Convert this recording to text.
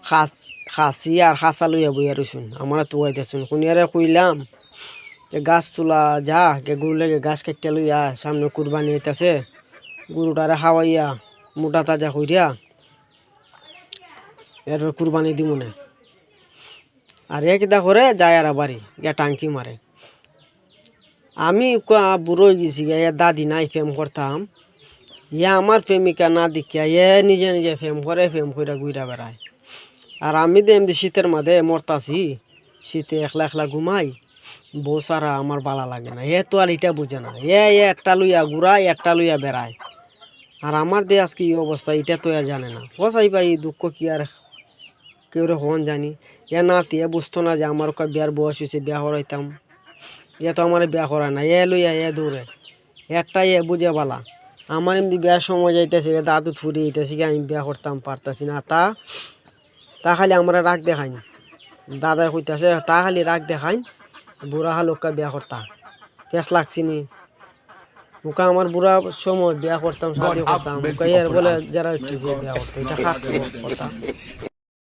খাসি আর খাসা লইয়া বইয়া রইছুন আমরা তো আইতেছুন কোনিয়ারে কইলাম যে গাছ তোলা যা কে গরু লেগে গাছ কাটতে লইয়া সামনে কুরবানি হইতেছে গরুটারে খাওয়াইয়া মোটা তাজা কইরা এরপর কুরবানি দিব না। আর এ কিতা করে যায় আর বাড়ি গিয়া টাঙ্কি মারে। আমি বুড়ো হয়ে গেছি গিয়া দাদি নাই প্রেম করতাম ইয়া আমার প্রেমিকা না দেখিয়া এ নিজে নিজে প্রেম করে ঘুরা বেড়ায়। আর আমি তো এমনি শীতের মাঝে মরতাছি শীতে একলা একলা ঘুমাই বউ সারা আমার বালা লাগে না। এ তো আর এটা বুঝে না এ একটা লইয়া ঘুরায় একটা লইয়া বেড়ায়। আর আমার দিয়ে আজকে এই অবস্থা এটা তো আর জানে না বসাই পাই দুঃখ কি আর কেউ হন জানি। এ নাতি এ বুঝতো না যে আমার ওকে বিয়ার বয়স হয়েছে বিয়া করাইতাম। এ তো আমার বিয়া করায় না এ লইয়া এ দৌড়ে একটা এ বুঝে বালা। আমার এমনি বিয়ার সময় যাইতেছে দাদু থুরি যাইতেছে কি আমি বিয়া করতাম পারতাছি না তা খালি আমরা রাগ দেখাই দাদা কইতাছে তা খালি রাগ দেখাই বুড়া হালুকা বিয়া করতাম পেঁচ লাগছি নি মুখা আমার বুড়া সময় বিয়া করতাম শাদি করতাম বলে যারা বিয়া করতো এটা কথা।